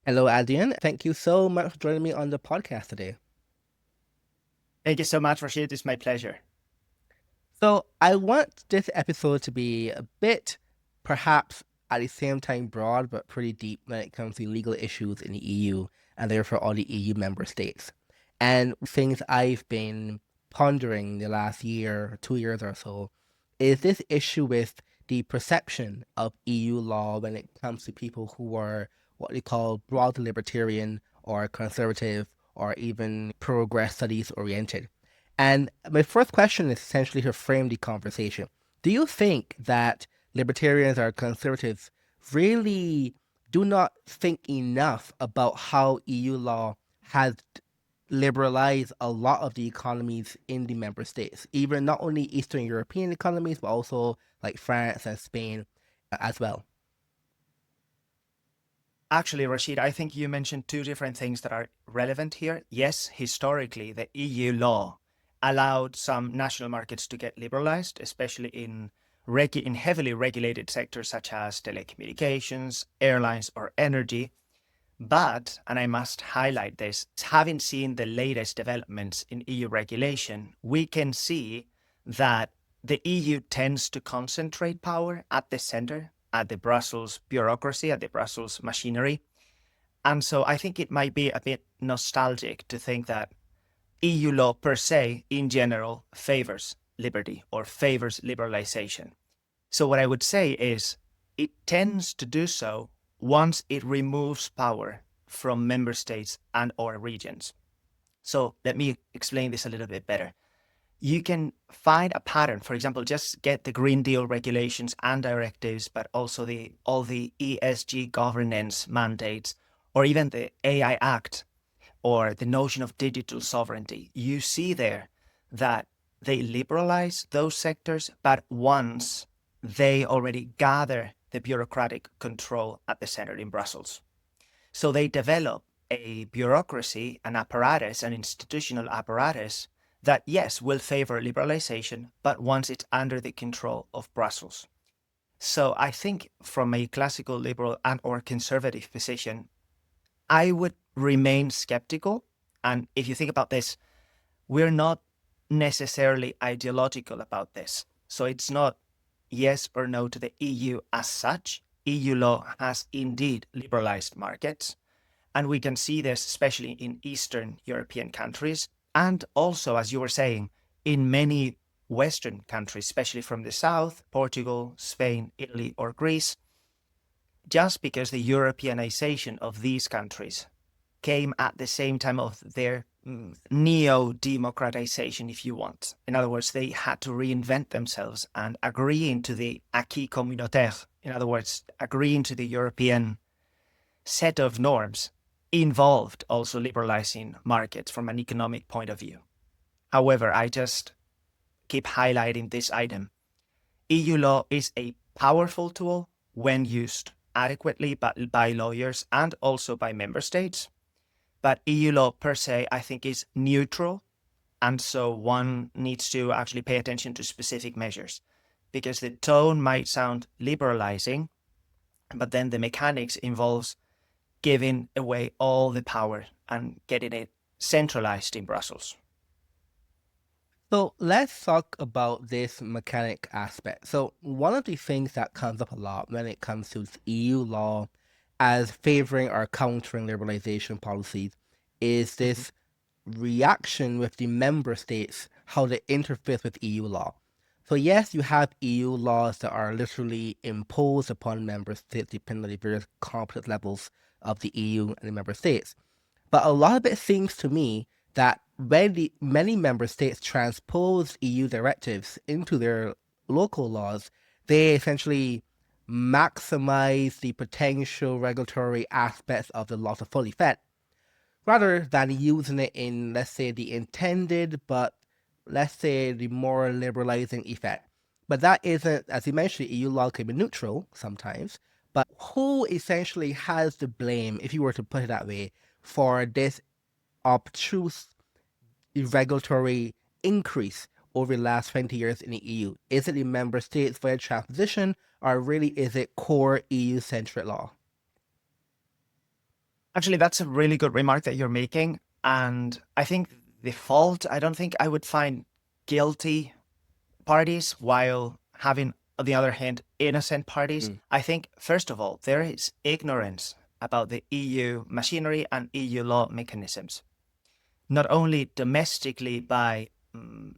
Hello, Adrián. Thank you so much for joining me on the podcast today. Thank you so much, Rashid. It's my pleasure. So, I want this episode to be a bit, perhaps at the same time, broad but pretty deep when it comes to legal issues in the EU and therefore all the EU member states. And things I've been pondering the last year, 2 years or so, is this issue with the perception of EU law when it comes to people who are what they call broadly libertarian or conservative or even progress studies oriented. And my first question is essentially to frame the conversation. Do you think that libertarians or conservatives really do not think enough about how EU law has liberalized a lot of the economies in the member states, even not only Eastern European economies, but also like France and Spain as well? Actually, Rashid, I think you mentioned two different things that are relevant here. Yes, historically, the EU law allowed some national markets to get liberalized, especially in heavily regulated sectors such as telecommunications, airlines, or energy. But, and I must highlight this, having seen the latest developments in EU regulation, we can see that the EU tends to concentrate power at the center, at the Brussels bureaucracy, at the Brussels machinery. And so I think it might be a bit nostalgic to think that EU law per se, in general, favors liberty or favors liberalization. So what I would say is it tends to do so once it removes power from member states and or regions. So let me explain this a little bit better. You can find a pattern. For example, just get the Green Deal regulations and directives, but also all the ESG governance mandates, or even the AI Act, or the notion of digital sovereignty. You see there that they liberalize those sectors, but once they already gather the bureaucratic control at the center in Brussels. So they develop a bureaucracy, an apparatus, an institutional apparatus that, yes, will favor liberalization, but once it's under the control of Brussels. So I think from a classical liberal and or conservative position, I would remain skeptical. And if you think about this, we're not necessarily ideological about this. So it's not yes or no to the EU as such. EU law has indeed liberalized markets. And we can see this especially in Eastern European countries. And also, as you were saying, in many Western countries, especially from the South, Portugal, Spain, Italy, or Greece, just because the Europeanization of these countries came at the same time of their neo-democratization, if you want. In other words, they had to reinvent themselves and agreeing to the acquis communautaire. In other words, agreeing to the European set of norms involved also liberalizing markets from an economic point of view. However, I just keep highlighting this item. EU law is a powerful tool when used adequately by lawyers and also by member states. But EU law per se, I think, is neutral. And so one needs to actually pay attention to specific measures because the tone might sound liberalizing, but then the mechanics involves giving away all the power and getting it centralized in Brussels. So let's talk about this mechanic aspect. So one of the things that comes up a lot when it comes to EU law as favoring or countering liberalization policies is Mhm. this reaction with the member states, how they interface with EU law. So yes, you have EU laws that are literally imposed upon member states depending on the various competence levels of the EU and the member states. But a lot of it seems to me that when many member states transpose EU directives into their local laws, they essentially maximize the potential regulatory aspects of the law to full effect, rather than using it in, let's say, the intended, but let's say the more liberalizing effect. But that isn't, as you mentioned, EU law can be neutral sometimes. But who essentially has the blame, if you were to put it that way, for this obtruse regulatory increase over the last 20 years in the EU? Is it the member states via transposition, or really is it core EU centric law? Actually, that's a really good remark that you're making. And I think the fault, I don't think I would find guilty parties while having, on the other hand, innocent parties. I think, first of all, there is ignorance about the EU machinery and EU law mechanisms, not only domestically by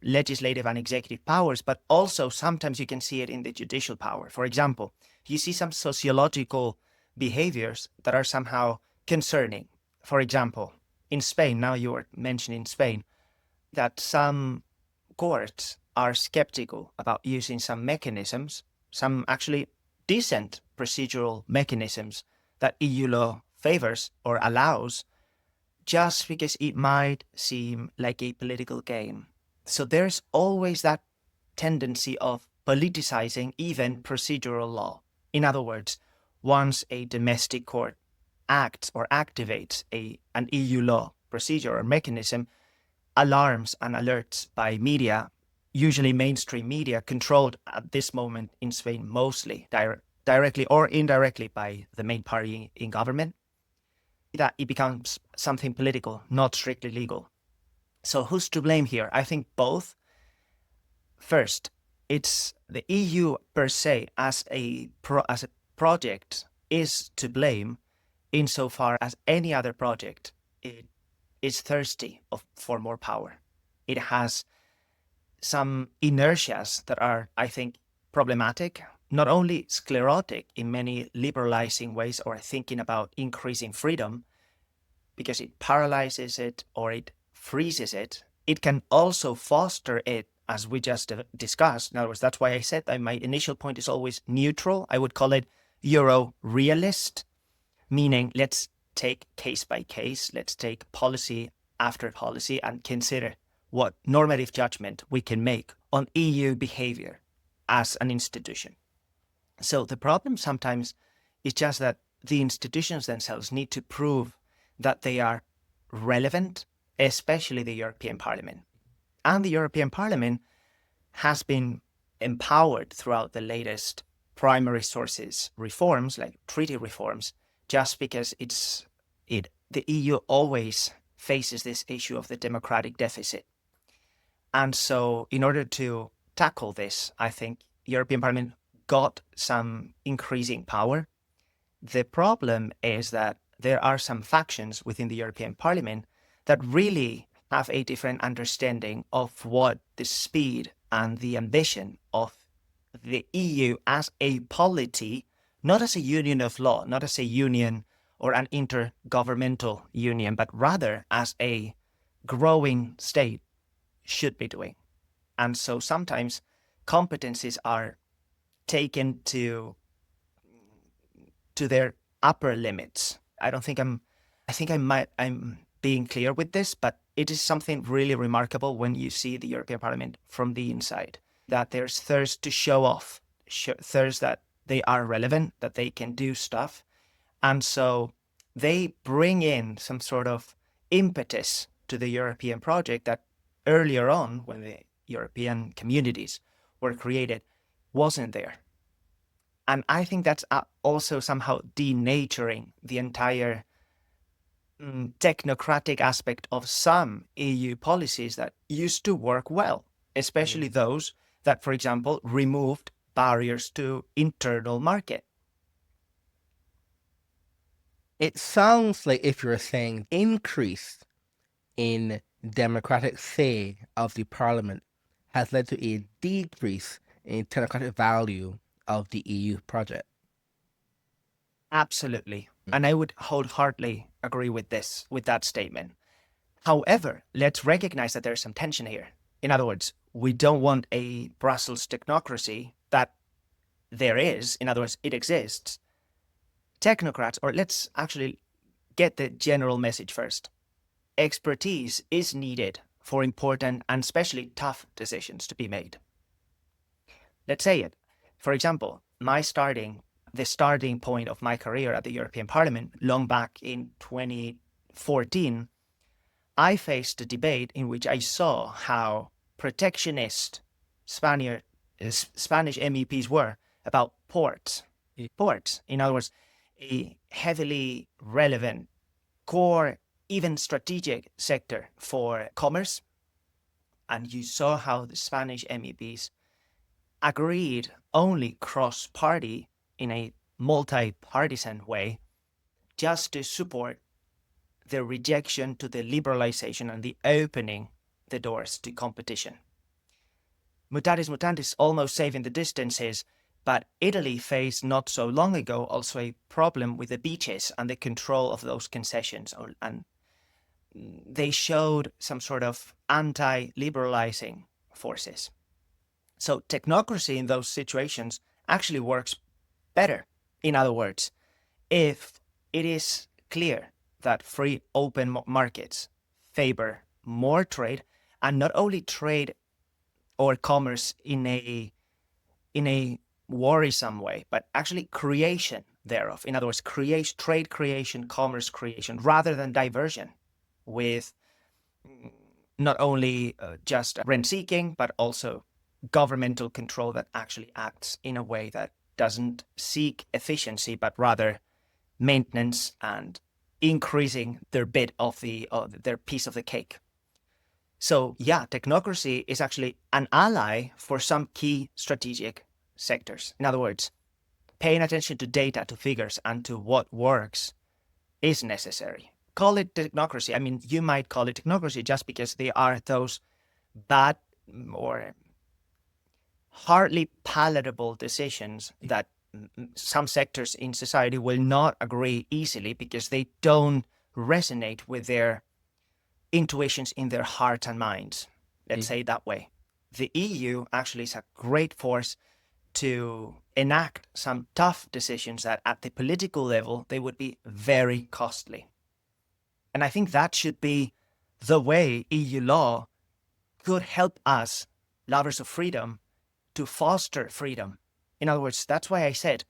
legislative and executive powers, but also sometimes you can see it in the judicial power. For example, you see some sociological behaviors that are somehow concerning. For example, in Spain, now you were mentioning Spain, that some courts are skeptical about using some mechanisms, some actually decent procedural mechanisms that EU law favors or allows, just because it might seem like a political game. So there's always that tendency of politicizing even procedural law. In other words, once a domestic court acts or activates an EU law procedure or mechanism, alarms and alerts by media, usually mainstream media, controlled at this moment in Spain mostly directly or indirectly by the main party in government, that it becomes something political, not strictly legal. So who's to blame here? I think both. First, it's the EU per se as a project is to blame insofar as any other project. It is thirsty for more power. It has some inertias that are, I think, problematic, not only sclerotic in many liberalizing ways or thinking about increasing freedom, because it paralyzes it or it freezes it. It can also foster it, as we just discussed. In other words, that's why I said that my initial point is always neutral. I would call it Euro-realist, meaning let's take case by case, let's take policy after policy and consider what normative judgment we can make on EU behavior as an institution. So the problem sometimes is just that the institutions themselves need to prove that they are relevant, especially the European Parliament. And the European Parliament has been empowered throughout the latest primary sources reforms, like treaty reforms, just because the EU always faces this issue of the democratic deficit. And so in order to tackle this, I think European Parliament got some increasing power. The problem is that there are some factions within the European Parliament that really have a different understanding of what the speed and the ambition of the EU as a polity, not as a union of law, not as a union or an intergovernmental union, but rather as a growing state should be doing. And so sometimes competencies are taken to their upper limits. I think I'm being clear with this, but it is something really remarkable when you see the European Parliament from the inside, that there's thirst to show off, thirst that they are relevant, that they can do stuff. And so they bring in some sort of impetus to the European project that earlier on, when the European communities were created, wasn't there. And I think that's also somehow denaturing the entire technocratic aspect of some EU policies that used to work well, especially those that, for example, removed barriers to internal market. It sounds like if you're saying increase in democratic say of the parliament has led to a decrease in technocratic value of the EU project. Absolutely. And I would wholeheartedly agree with that statement. However, let's recognize that there's some tension here. In other words, we don't want a Brussels technocracy that there is. In other words, it exists. Technocrats, or let's actually get the general message first. Expertise is needed for important and especially tough decisions to be made. Let's say it. For example, the starting point of my career at the European Parliament, long back in 2014, I faced a debate in which I saw how protectionist Spanish MEPs were about ports. Ports, in other words, a heavily relevant core, even strategic sector for commerce. And you saw how the Spanish MEPs agreed only cross-party in a multi-partisan way just to support the rejection to the liberalization and the opening the doors to competition. Mutatis mutandis, almost saving the distances, but Italy faced not so long ago also a problem with the beaches and the control of those concessions, and they showed some sort of anti-liberalizing forces. So technocracy in those situations actually works better. In other words, if it is clear that free open markets favor more trade, and not only trade or commerce in a worrisome way, but actually creation thereof. In other words, trade creation, commerce creation, rather than diversion with not only just rent seeking, but also governmental control that actually acts in a way that doesn't seek efficiency, but rather maintenance and increasing their bit of their piece of the cake. So yeah, technocracy is actually an ally for some key strategic sectors. In other words, paying attention to data, to figures, and to what works is necessary. Call it technocracy. I mean, you might call it technocracy just because they are those bad or hardly palatable decisions that some sectors in society will not agree easily because they don't resonate with their intuitions in their heart and minds. Let's say it that way. The EU actually is a great force to enact some tough decisions that at the political level, they would be very costly. And I think that should be the way EU law could help us, lovers of freedom, to foster freedom. In other words, that's why I said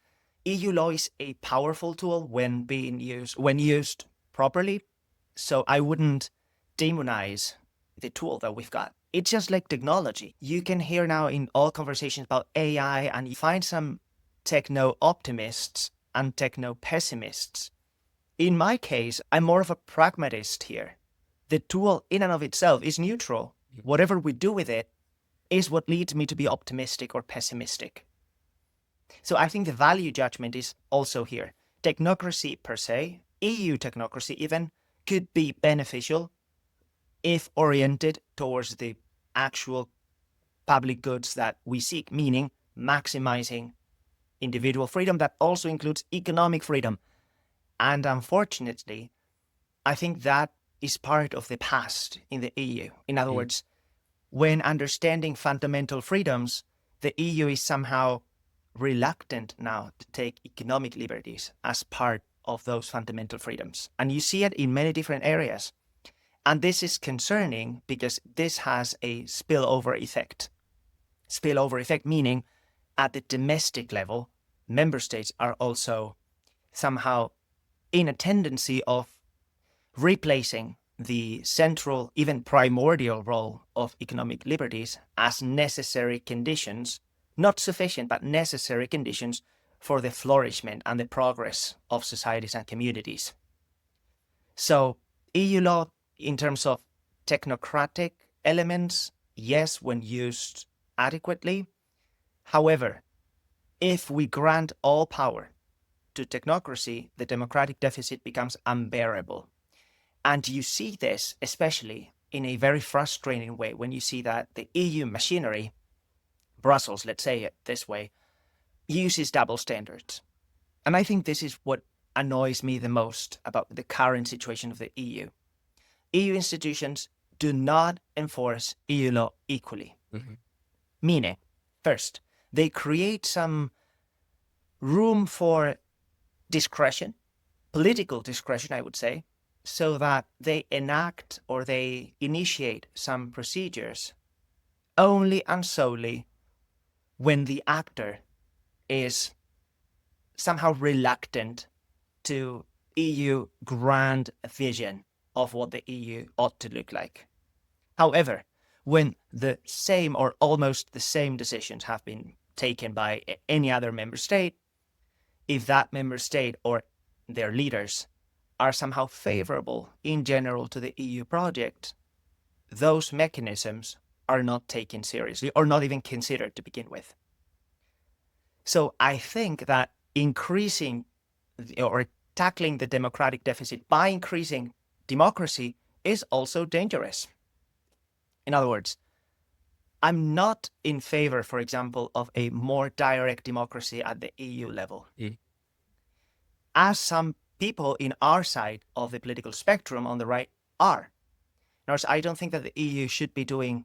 EU law is a powerful tool when used properly. So I wouldn't demonize the tool that we've got. It's just like technology. You can hear now in all conversations about AI, and you find some techno-optimists and techno-pessimists. In my case, I'm more of a pragmatist here. The tool in and of itself is neutral. Whatever we do with it is what leads me to be optimistic or pessimistic. So I think the value judgment is also here. Technocracy per se, EU technocracy even, could be beneficial if oriented towards the actual public goods that we seek, meaning maximizing individual freedom that also includes economic freedom. And unfortunately, I think that is part of the past in the EU. In other words, when understanding fundamental freedoms, the EU is somehow reluctant now to take economic liberties as part of those fundamental freedoms. And you see it in many different areas. And this is concerning because this has a spillover effect. Spillover effect meaning at the domestic level, member states are also somehow in a tendency of replacing the central, even primordial role of economic liberties as necessary conditions, not sufficient, but necessary conditions for the flourishment and the progress of societies and communities. So EU law, in terms of technocratic elements, yes, when used adequately. However, if we grant all power to technocracy, the democratic deficit becomes unbearable. And you see this especially in a very frustrating way when you see that the EU machinery, Brussels, let's say it this way, uses double standards. And I think this is what annoys me the most about the current situation of the EU. EU institutions do not enforce EU law equally. Meaning, first, they create some room for discretion, political discretion, I would say, so that they enact or they initiate some procedures only and solely when the actor is somehow reluctant to EU grand vision of what the EU ought to look like. However, when the same or almost the same decisions have been taken by any other member state, if that member state or their leaders are somehow favorable in general to the EU project, those mechanisms are not taken seriously or not even considered to begin with. So I think that increasing or tackling the democratic deficit by increasing democracy is also dangerous. In other words, I'm not in favor, for example, of a more direct democracy at the EU level. As some people in our side of the political spectrum on the right are. In other words, I don't think that the EU should be doing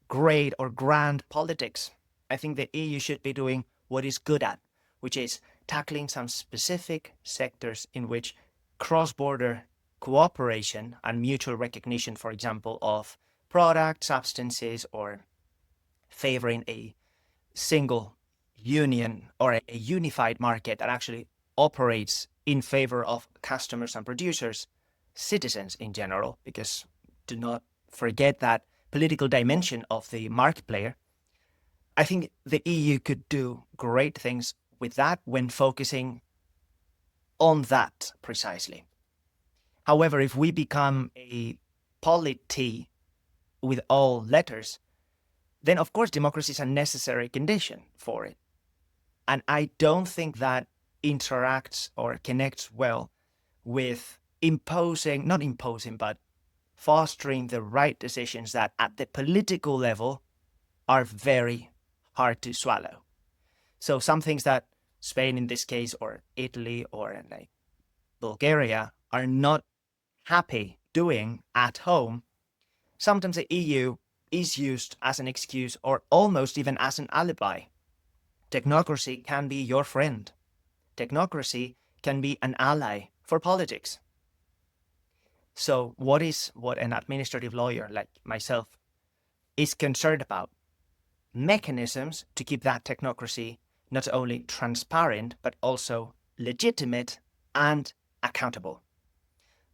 great or grand politics. I think the EU should be doing what it's good at, which is tackling some specific sectors in which cross-border cooperation and mutual recognition, for example, of product, substances, or favoring a single union or a unified market that actually operates in favor of customers and producers, citizens in general, because do not forget that political dimension of the market player. I think the EU could do great things with that when focusing on that precisely. However, if we become a polity with all letters, then of course democracy is a necessary condition for it. And I don't think that interacts or connects well with not imposing, but fostering the right decisions that at the political level are very hard to swallow. So some things that Spain in this case, or Italy, or like Bulgaria are not happy doing at home, sometimes the EU is used as an excuse or almost even as an alibi. Technocracy can be your friend. Technocracy can be an ally for politics. So what an administrative lawyer like myself is concerned about? Mechanisms to keep that technocracy not only transparent, but also legitimate and accountable.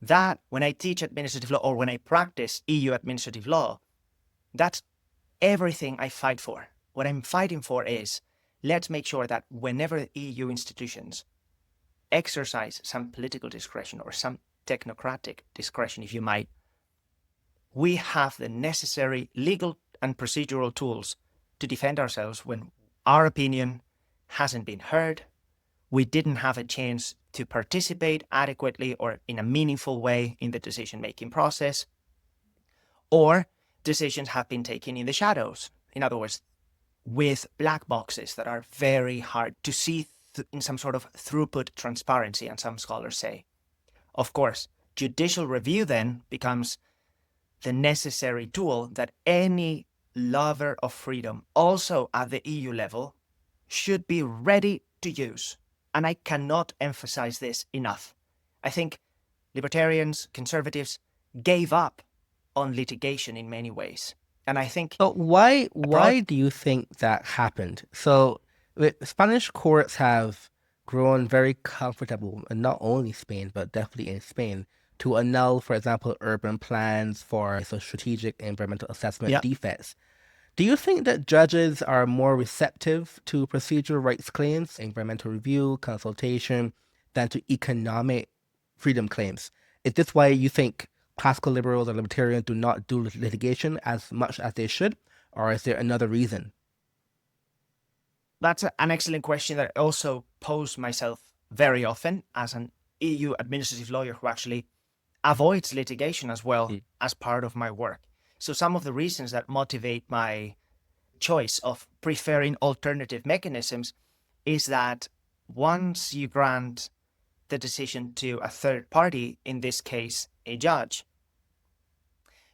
That, when I teach administrative law or when I practice EU administrative law, that's everything I fight for. What I'm fighting for is, let's make sure that whenever the EU institutions exercise some political discretion or some technocratic discretion, if you might, we have the necessary legal and procedural tools to defend ourselves when our opinion hasn't been heard, we didn't have a chance to participate adequately or in a meaningful way in the decision-making process, or decisions have been taken in the shadows. In other words, with black boxes that are very hard to see in some sort of throughput transparency, and some scholars say. Of course, judicial review then becomes the necessary tool that any lover of freedom, also at the EU level, should be ready to use. And I cannot emphasize this enough. I think libertarians, conservatives gave up on litigation in many ways. And I think... So why do you think that happened? So Spanish courts have grown very comfortable, and not only Spain, but definitely in Spain, to annul, for example, urban plans for strategic environmental assessment defects. Do you think that judges are more receptive to procedural rights claims, environmental review, consultation, than to economic freedom claims? Is this why you think classical liberals or libertarians do not do litigation as much as they should? Or is there another reason? That's an excellent question that I also pose myself very often as an EU administrative lawyer who actually avoids litigation as well as part of my work. So some of the reasons that motivate my choice of preferring alternative mechanisms is that once you grant the decision to a third party, in this case, a judge,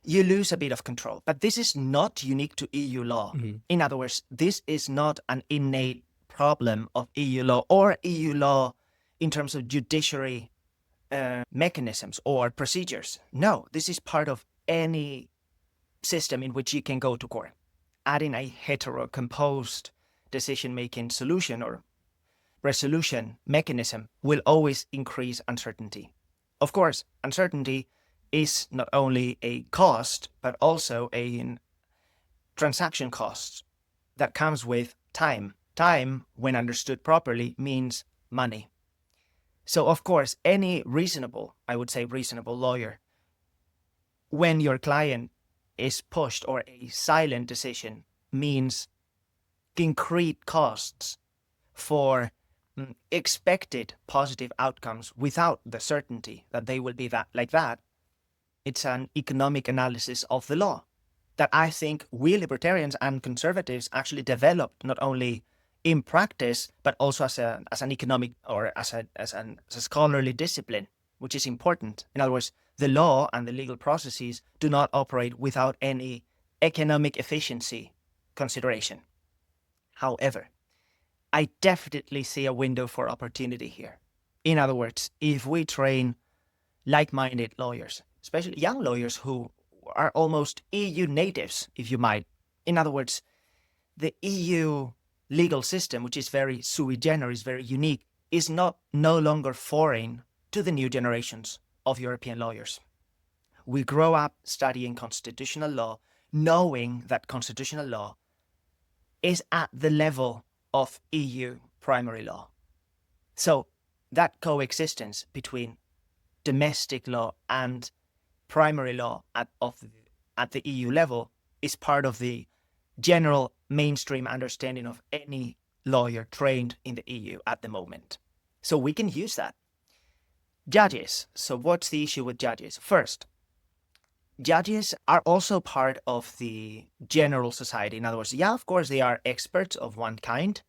you lose a bit of control. But this is not unique to EU law. In other words, this is not an innate problem of EU law or EU law in terms of judiciary mechanisms or procedures. No, this is part of any system in which you can go to court. Adding a heterocomposed decision-making solution or resolution mechanism will always increase uncertainty. Of course, uncertainty is not only a cost, but also a transaction cost that comes with time. Time, when understood properly, means money. So, of course, any reasonable, I would say reasonable lawyer, when your client is pushed or a silent decision means concrete costs for expected positive outcomes without the certainty that they will be that like that, it's an economic analysis of the law that I think we libertarians and conservatives actually developed not only in practice but also as an economic or as a scholarly discipline, which is important. In other words, the law and the legal processes do not operate without any economic efficiency consideration. However, I definitely see a window for opportunity here. In other words, if we train like-minded lawyers, especially young lawyers who are almost EU natives, if you might. In other words, the EU legal system, which is very sui generis, very unique, is no longer foreign to the new generations of European lawyers. We grow up studying constitutional law, knowing that constitutional law is at the level of EU primary law. So that coexistence between domestic law and primary law at the EU level is part of the general mainstream understanding of any lawyer trained in the EU at the moment. So we can use that. Judges. So what's the issue with judges? First, judges are also part of the general society. In other words, yeah, of course, they are experts of one kind.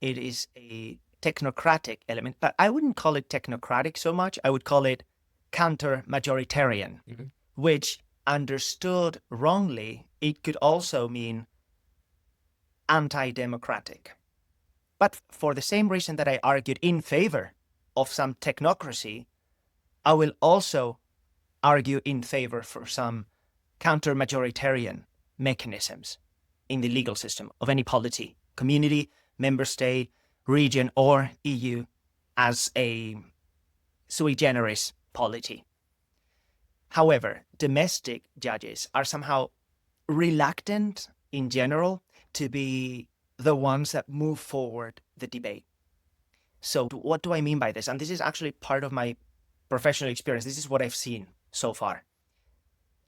It is a technocratic element, but I wouldn't call it technocratic so much. I would call it counter-majoritarian, which, understood wrongly, it could also mean anti-democratic. But for the same reason that I argued in favor of some technocracy, I will also argue in favor for some counter-majoritarian mechanisms in the legal system of any polity, community, member state, region, or EU as a sui generis polity. However, domestic judges are somehow reluctant in general to be the ones that move forward the debate. So what do I mean by this? And this is actually part of my professional experience. This is what I've seen so far.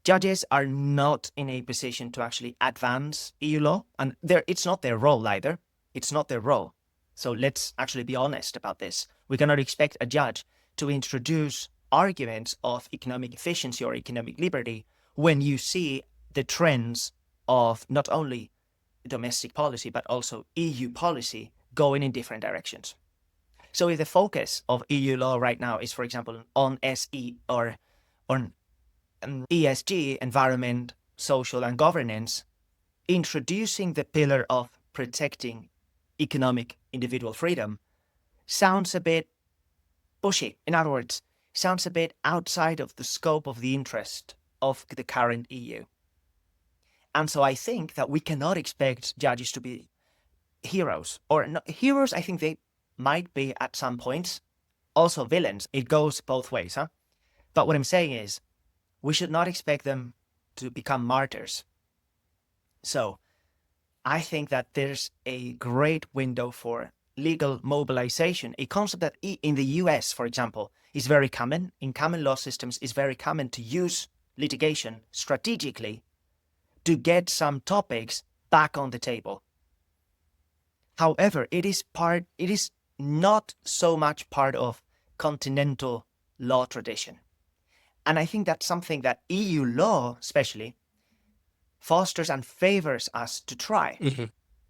Judges are not in a position to actually advance EU law, and it's not their role either. It's not their role. So let's actually be honest about this. We cannot expect a judge to introduce arguments of economic efficiency or economic liberty when you see the trends of not only domestic policy but also EU policy going in different directions. So if the focus of EU law right now is, for example, on SE or on ESG, environment, social and governance, introducing the pillar of protecting economic individual freedom sounds a bit pushy. In other words, sounds a bit outside of the scope of the interest of the current EU. And so I think that we cannot expect judges to be heroes. Or no, heroes, I think they might be at some points. Also villains. It goes both ways, huh? But what I'm saying is, we should not expect them to become martyrs. So I think that there's a great window for legal mobilization, a concept that in the US, for example, is very common. In common law systems, is very common to use litigation strategically to get some topics back on the table. However, it is not so much part of continental law tradition. And I think that's something that EU law, especially, fosters and favors us to try.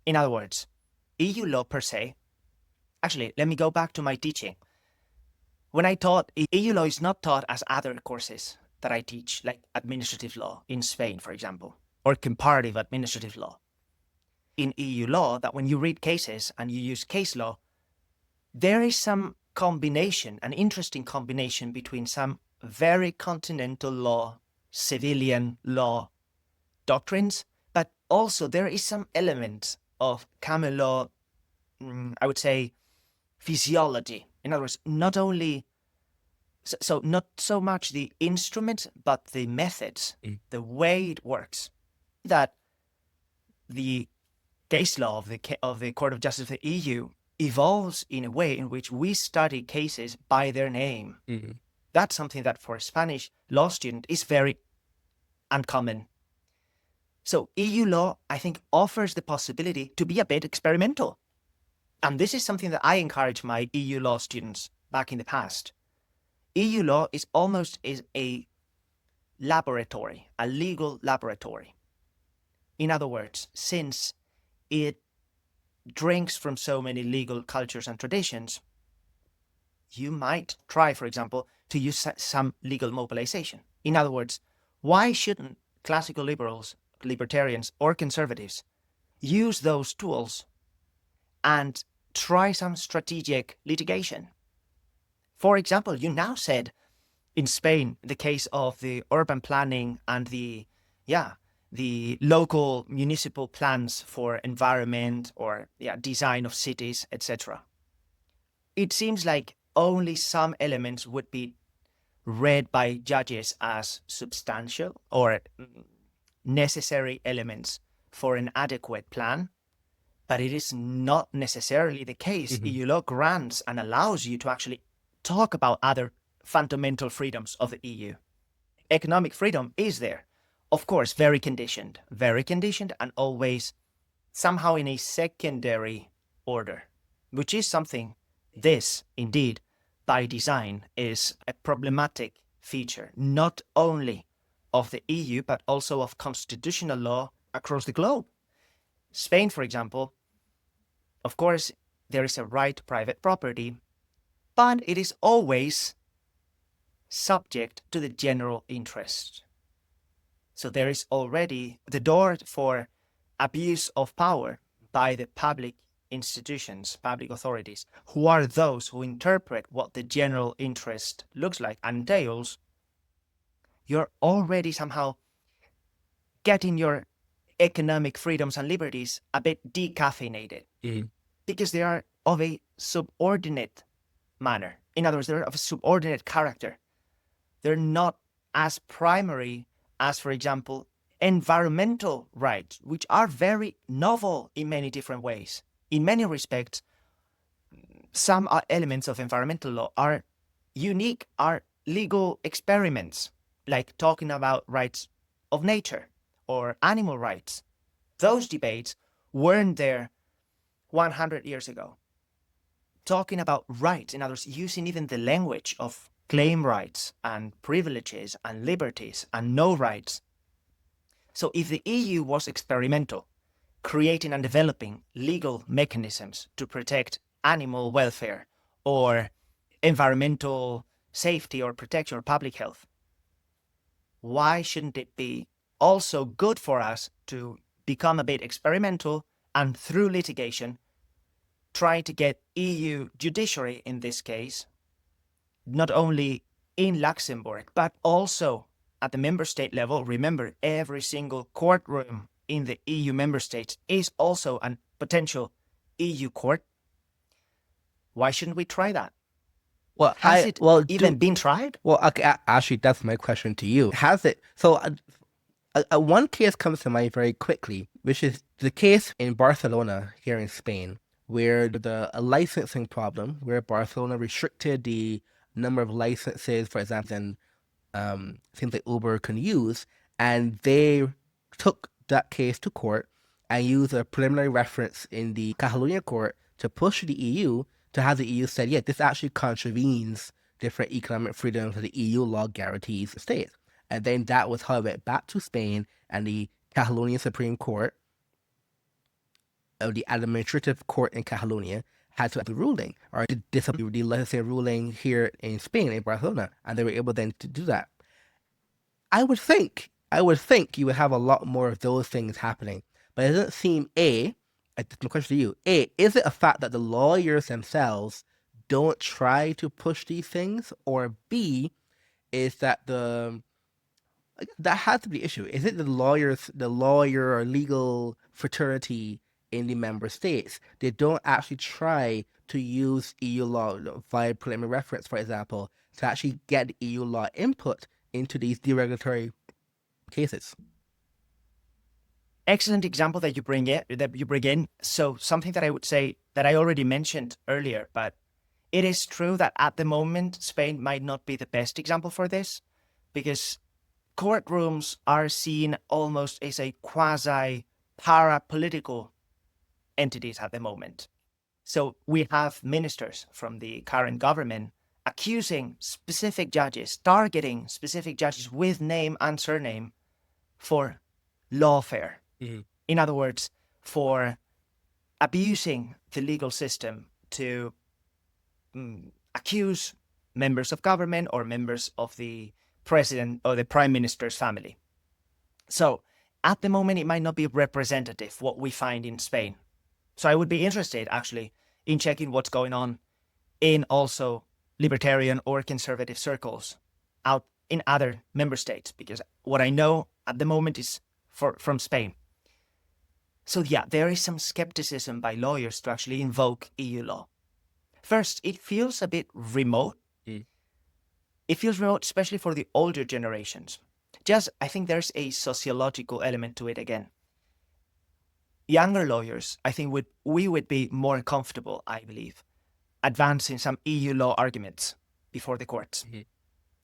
In other words, EU law per se, actually, let me go back to my teaching. When I taught, EU law is not taught as other courses that I teach, like administrative law in Spain, for example, or comparative administrative law. In EU law, that when you read cases and you use case law, there is some combination, an interesting combination between some very continental law, civilian law doctrines, but also there is some element of common law, I would say, physiology. In other words, not only, so not so much the instrument, but the methods, the way it works. That the case law of the Court of Justice of the EU evolves in a way in which we study cases by their name. Mm-hmm. That's something that for a Spanish law student is very uncommon. So EU law, I think, offers the possibility to be a bit experimental. And this is something that I encourage my EU law students back in the past. EU law is almost a laboratory, a legal laboratory. In other words, since it drinks from so many legal cultures and traditions, you might try, for example, to use some legal mobilization. In other words, why shouldn't classical liberals, libertarians, or conservatives use those tools and try some strategic litigation? For example, you now said in Spain, the case of the urban planning and the local municipal plans for environment or design of cities, etc. It seems like only some elements would be read by judges as substantial or necessary elements for an adequate plan, but it is not necessarily the case. Mm-hmm. EU law grants and allows you to actually talk about other fundamental freedoms of the EU. Economic freedom is there. Of course, very conditioned and always somehow in a secondary order, which is something this, indeed, by design, is a problematic feature, not only of the EU, but also of constitutional law across the globe. Spain, for example, of course, there is a right to private property, but it is always subject to the general interest. So there is already the door for abuse of power by the public institutions, public authorities, who are those who interpret what the general interest looks like and entails. You're already somehow getting your economic freedoms and liberties a bit decaffeinated, because they are of a subordinate manner. In other words, they're of a subordinate character. They're not as primary as, for example, environmental rights, which are very novel in many different ways. In many respects, some elements of environmental law are unique, are legal experiments, like talking about rights of nature or animal rights. Those debates weren't there 100 years ago. Talking about rights, in other words, using even the language of claim rights and privileges and liberties and no rights. So if the EU was experimental, creating and developing legal mechanisms to protect animal welfare or environmental safety or protection or public health, why shouldn't it be also good for us to become a bit experimental and through litigation try to get EU judiciary in this case, not only in Luxembourg, but also at the member state level? Remember, every single courtroom in the EU member states is also a potential EU court. Why shouldn't we try that? Well, Has it even been tried? Well, okay, actually, that's my question to you. Has it? So, one case comes to mind very quickly, which is the case in Barcelona here in Spain, where a licensing problem, where Barcelona restricted the number of licenses, for example, and things like Uber can use, and they took that case to court and used a preliminary reference in the Catalonia court to push the EU to have the EU said, yeah, this actually contravenes different economic freedoms that the EU law guarantees the states. And then that was how it went back to Spain, and the Catalonian Supreme Court, or the administrative court in Catalonia, had to have the ruling, or the legislative ruling here in Spain, in Barcelona, and they were able then to do that. I would think you would have a lot more of those things happening, but it doesn't seem, my question to you, is it a fact that the lawyers themselves don't try to push these things, or B, is that that has to be the issue. Is it the lawyer or legal fraternity in the member states? They don't actually try to use EU law via preliminary reference, for example, to actually get EU law input into these deregulatory cases. Excellent example that you bring in. So something that I would say that I already mentioned earlier, but it is true that at the moment, Spain might not be the best example for this, because courtrooms are seen almost as a quasi-para-political entities at the moment. So we have ministers from the current government accusing specific judges, targeting specific judges with name and surname for lawfare. Mm-hmm. In other words, for abusing the legal system to accuse members of government or members of the president or the prime minister's family. So at the moment, it might not be representative what we find in Spain. So I would be interested actually in checking what's going on in also libertarian or conservative circles out in other member states, because what I know at the moment is from Spain. So yeah, there is some skepticism by lawyers to actually invoke EU law. First, it feels a bit remote. It feels remote, especially for the older generations. I think there's a sociological element to it again. Younger lawyers, I think we would be more comfortable, I believe, advancing some EU law arguments before the courts.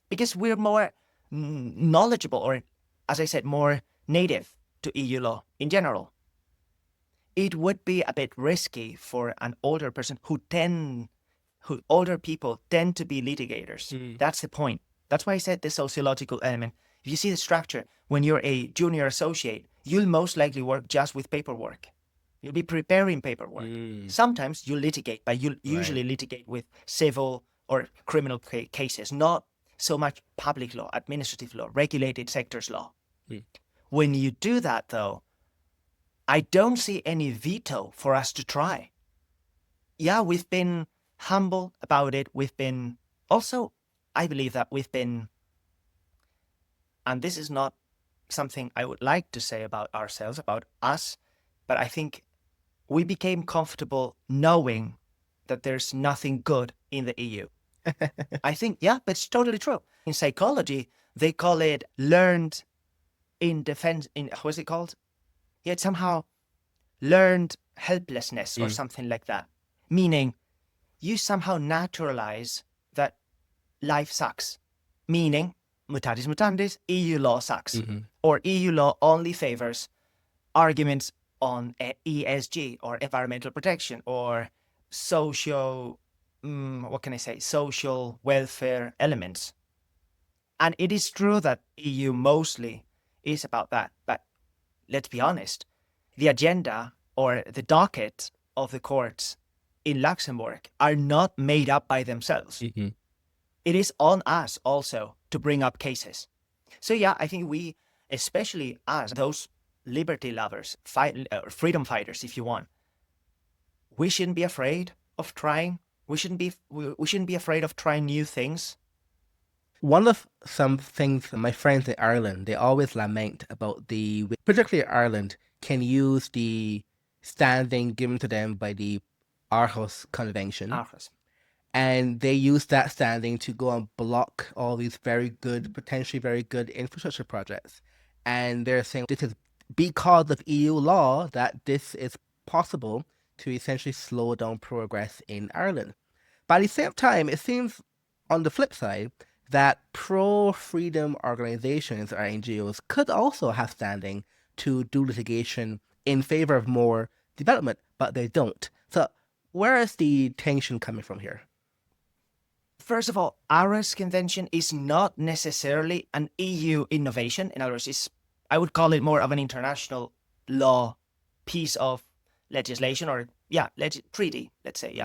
Because we're more knowledgeable, or as I said, more native to EU law in general. It would be a bit risky for an older person older people tend to be litigators. That's the point. That's why I said the sociological element. If you see the structure, when you're a junior associate, you'll most likely work just with paperwork. You'll be preparing paperwork. Sometimes you litigate, but you'll usually litigate with civil or criminal cases, not so much public law, administrative law, regulated sectors law. When you do that, though, I don't see any veto for us to try. Yeah, we've been humble about it. We've been also, I believe that we've been, and this is not something I would like to say about ourselves, about us, but I think we became comfortable knowing that there's nothing good in the EU. I think, yeah, but it's totally true. In psychology, they call it learned what's it called? Yeah, it's somehow learned helplessness or something like that. Meaning, you somehow naturalize that life sucks. Meaning, mutatis mutandis, EU law sucks. Or EU law only favors arguments on ESG or environmental protection or social welfare elements. And it is true that EU mostly is about that. But let's be honest, the agenda or the docket of the courts in Luxembourg are not made up by themselves. It is on us also to bring up cases. So yeah, I think we, especially as those liberty lovers, freedom fighters, if you want, we shouldn't be afraid of trying. We shouldn't be afraid of trying new things. One of some things my friends in Ireland, they always lament about particularly Ireland, can use the standing given to them by the Aarhus Convention. And they use that standing to go and block all these potentially very good infrastructure projects. And they're saying this is because of EU law that this is possible to essentially slow down progress in Ireland. But at the same time, it seems on the flip side that pro-freedom organizations or NGOs could also have standing to do litigation in favor of more development, but they don't. So where is the tension coming from here? First of all, Aarhus Convention is not necessarily an EU innovation. In other words, I would call it more of an international law piece of legislation or, treaty, let's say,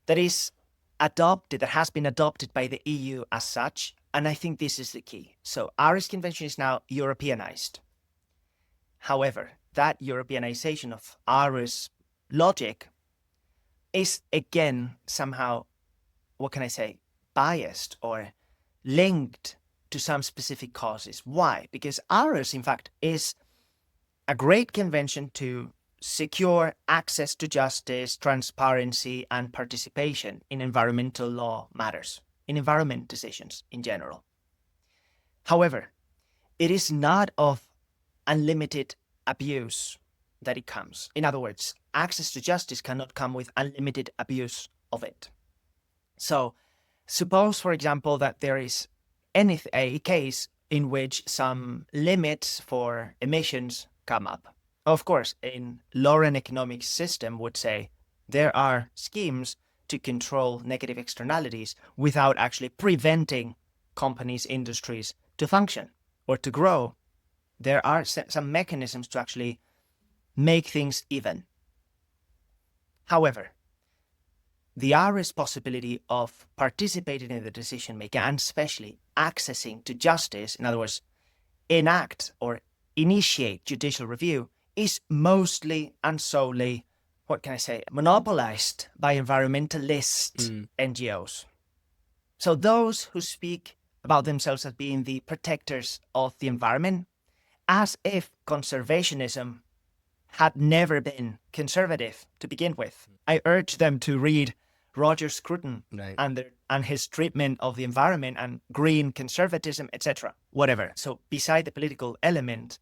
that is adopted, that has been adopted by the EU as such. And I think this is the key. So Aarhus Convention is now Europeanized. However, that Europeanization of Aarhus logic is again somehow, biased or linked to some specific causes. Why? Because Aarhus, in fact, is a great convention to secure access to justice, transparency, and participation in environmental law matters, in environment decisions in general. However, it is not of unlimited abuse that it comes. In other words, access to justice cannot come with unlimited abuse of it. So suppose, for example, that there is a case in which some limits for emissions come up. Of course, in Lauren economics system would say there are schemes to control negative externalities without actually preventing companies, industries to function or to grow. There are some mechanisms to actually make things even. However, the Ares possibility of participating in the decision making and especially accessing to justice, in other words, enact or initiate judicial review, is mostly and solely, what can I say, monopolized by environmentalist NGOs. So those who speak about themselves as being the protectors of the environment, as if conservationism had never been conservative to begin with. I urge them to read Roger Scruton and his treatment of the environment and green conservatism, etc. Whatever. So beside the political element,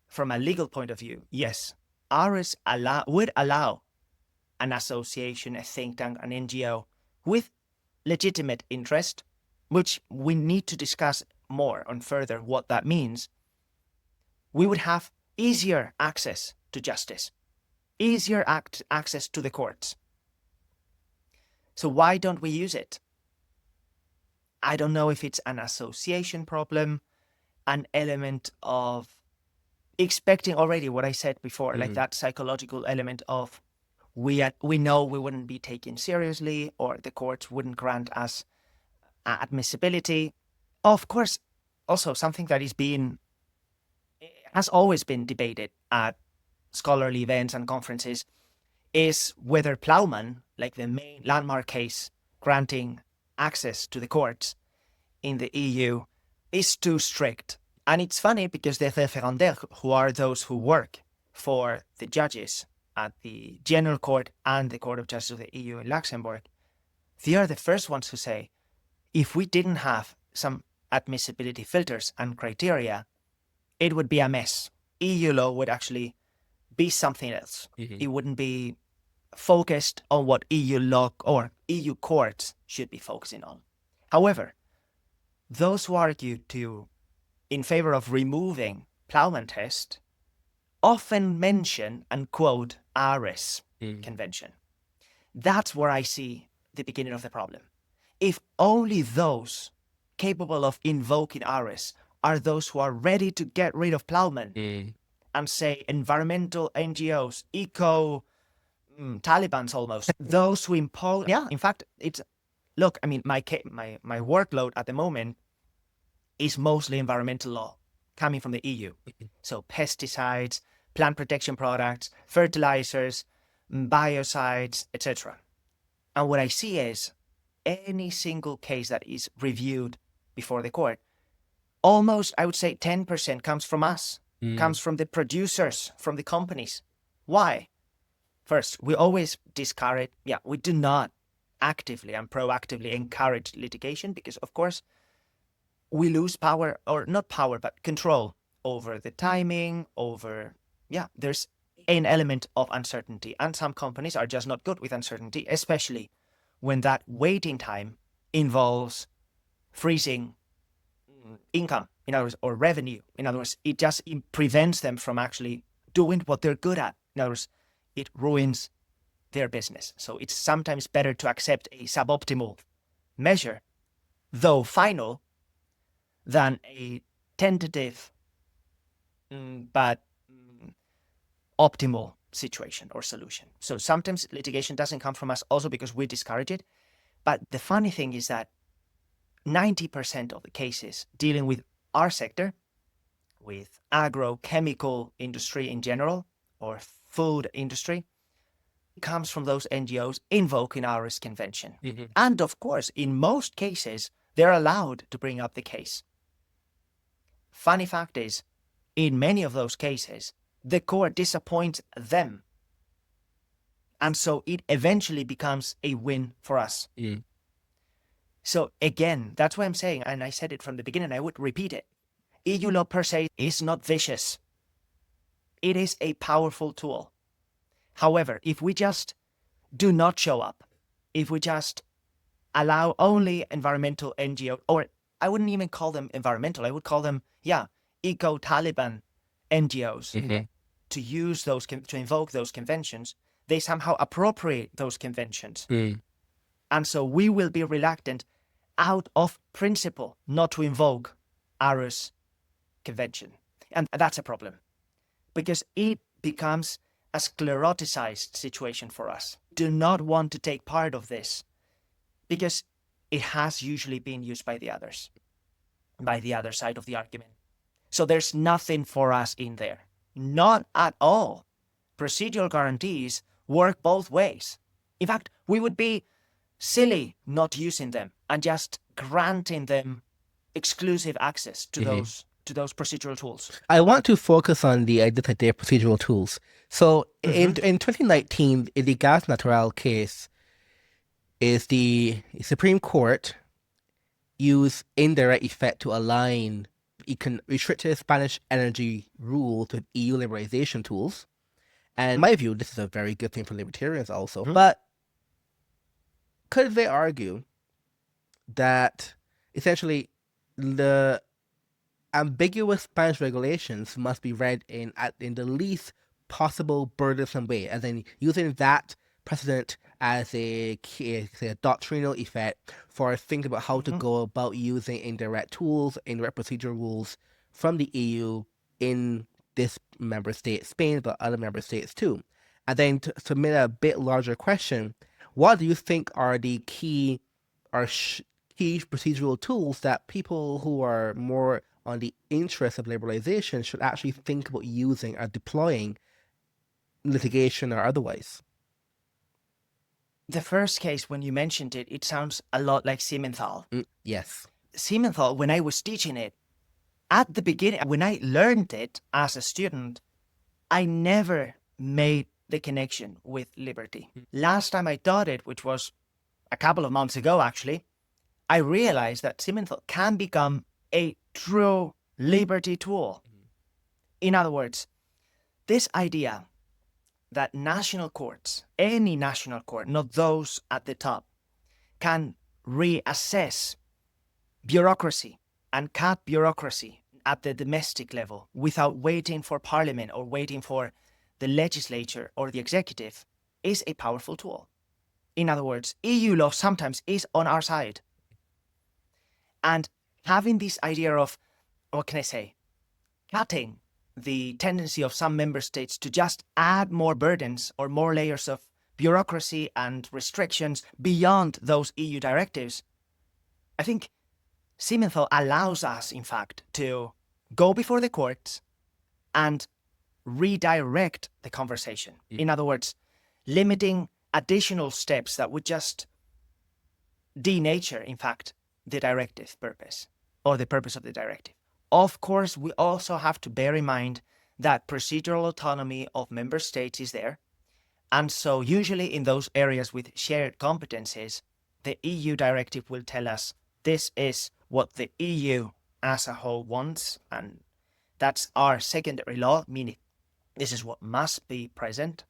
from a legal point of view, yes, Ares would allow an association, a think tank, an NGO with legitimate interest, which we need to discuss more on further what that means. We would have easier access to justice, easier access to the courts. So why don't we use it? I don't know if it's an association problem, an element of expecting already what I said before, like that psychological element of we know we wouldn't be taken seriously or the courts wouldn't grant us admissibility. Of course, also something that has always been debated at scholarly events and conferences is whether Plowman, like the main landmark case granting access to the courts in the EU, is too strict. And it's funny because the référendaires, who are those who work for the judges at the General Court and the Court of Justice of the EU in Luxembourg, they are the first ones who say, if we didn't have some admissibility filters and criteria, it would be a mess. EU law would actually be something else. It wouldn't be focused on what EU law or EU courts should be focusing on. However, those who argue in favor of removing Plowman test often mention and quote Ares Convention. That's where I see the beginning of the problem. If only those capable of invoking Ares are those who are ready to get rid of Plowman and say environmental NGOs, Taliban's almost, those who impose, in fact, look, I mean, my workload at the moment is mostly environmental law coming from the EU. So pesticides, plant protection products, fertilizers, biocides, etc. And what I see is any single case that is reviewed before the court, almost, I would say 10% comes from us, comes from the producers, from the companies. Why? First, we always discourage, we do not actively and proactively encourage litigation because, of course, we lose power, or not power, but control over the timing, there's an element of uncertainty. And some companies are just not good with uncertainty, especially when that waiting time involves freezing income, in other words, or revenue. In other words, it prevents them from actually doing what they're good at. In other words, it ruins their business. So it's sometimes better to accept a suboptimal measure, though final, than a tentative but optimal situation or solution. So sometimes litigation doesn't come from us also because we discourage it. But the funny thing is that 90% of the cases dealing with our sector, with agrochemical industry in general, or food industry, comes from those NGOs invoking Ares Convention. And of course, in most cases, they're allowed to bring up the case. Funny fact is, in many of those cases, the court disappoints them. And so it eventually becomes a win for us. So again, that's what I'm saying, and I said it from the beginning, I would repeat it. EU law per se is not vicious. It is a powerful tool. However, if we just do not show up, if we just allow only environmental NGO, or I wouldn't even call them environmental, I would call them, eco-Taliban NGOs, to use those, to invoke those conventions, they somehow appropriate those conventions. And so we will be reluctant out of principle not to invoke Aarhus Convention. And that's a problem, because it becomes a sclerotized situation for us. Do not want to take part of this, because it has usually been used by the others, by the other side of the argument. So there's nothing for us in there. Not at all. Procedural guarantees work both ways. In fact, we would be silly not using them and just granting them exclusive access to those procedural tools. I want to focus on the idea of procedural tools. So in 2019, in the gas natural case, is the Supreme Court used indirect effect to align restricted Spanish energy rules with EU liberalization tools. And in my view, this is a very good thing for libertarians also. But could they argue that essentially the ambiguous Spanish regulations must be read in the least possible burdensome way, and then using that precedent as a doctrinal effect for thinking about how to go about using indirect tools, indirect procedural rules from the EU in this member state, Spain, but other member states too. And then to submit a bit larger question, what do you think are the key procedural tools that people who are more on the interest of liberalization should actually think about using or deploying, litigation or otherwise? The first case, when you mentioned it, it sounds a lot like Simmenthal. Yes. Simmenthal, when I was teaching it, at the beginning, when I learned it as a student, I never made the connection with liberty. Last time I taught it, which was a couple of months ago actually, I realized that Simmenthal can become a true liberty tool. In other words, this idea that national courts, any national court, not those at the top, can reassess bureaucracy and cut bureaucracy at the domestic level without waiting for parliament or waiting for the legislature or the executive is a powerful tool. In other words, EU law sometimes is on our side. And having this idea of, what can I say, cutting the tendency of some member states to just add more burdens or more layers of bureaucracy and restrictions beyond those EU directives, I think Simmenthal allows us, in fact, to go before the courts and redirect the conversation. In other words, limiting additional steps that would just denature, in fact, the directive purpose or the purpose of the directive. Of course, we also have to bear in mind that procedural autonomy of member states is there. And so usually in those areas with shared competencies, the EU directive will tell us this is what the EU as a whole wants, and that's our secondary law, meaning this is what must be present.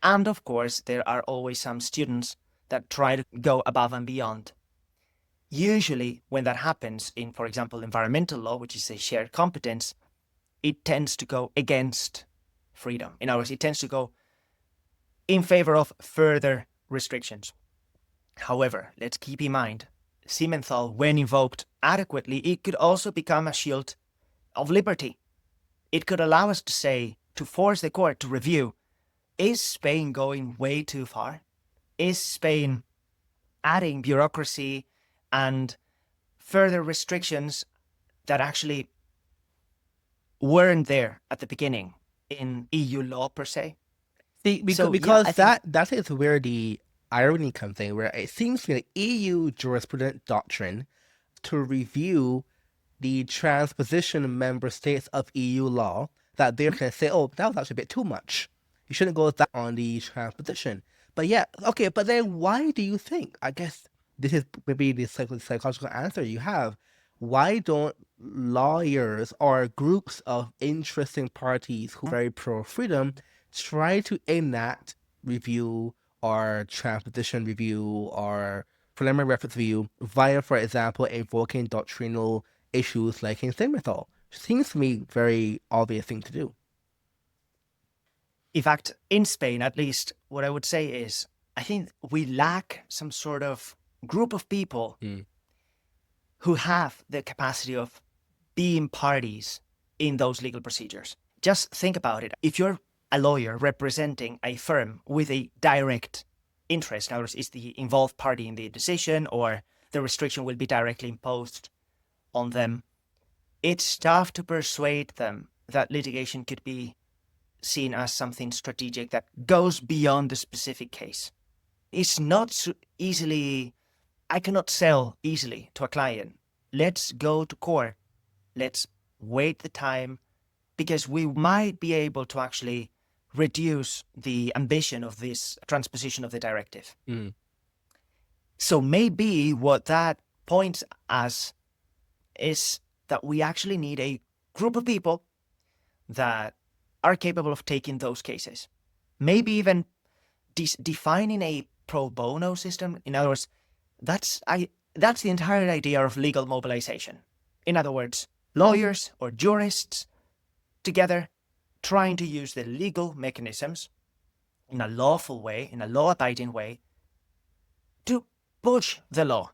And of course, there are always some students that try to go above and beyond. Usually, when that happens in, for example, environmental law, which is a shared competence, it tends to go against freedom. In other words, it tends to go in favor of further restrictions. However, let's keep in mind, Simmenthal, when invoked adequately, it could also become a shield of liberty. It could allow us to say, to force the court to review, is Spain going way too far? Is Spain adding bureaucracy and further restrictions that actually weren't there at the beginning in EU law per se? See, because that is where the irony comes in, where it seems to be an EU jurisprudence doctrine to review the transposition of member states of EU law, that they're going to say, oh, that was actually a bit too much. You shouldn't go with that on the transposition. But yeah, okay, but then why do you think, I guess this is maybe the psychological answer you have, why don't lawyers or groups of interesting parties who are very pro-freedom try to enact review or transposition review or preliminary reference review via, for example, invoking doctrinal issues like in Simmenthal. Seems to me very obvious thing to do. In fact, in Spain, at least, what I would say is, I think we lack some sort of group of people who have the capacity of being parties in those legal procedures. Just think about it. If you're a lawyer representing a firm with a direct interest, in other words, is the involved party in the decision or the restriction will be directly imposed on them, it's tough to persuade them that litigation could be seen as something strategic that goes beyond the specific case. It's not so easily, I cannot sell easily to a client. Let's go to court. Let's wait the time, because we might be able to actually reduce the ambition of this transposition of the directive. So maybe what that points us is that we actually need a group of people that are capable of taking those cases. Maybe even defining a pro bono system. In other words, that's the entire idea of legal mobilization. In other words, lawyers or jurists together trying to use the legal mechanisms in a lawful way, in a law-abiding way, to push the law.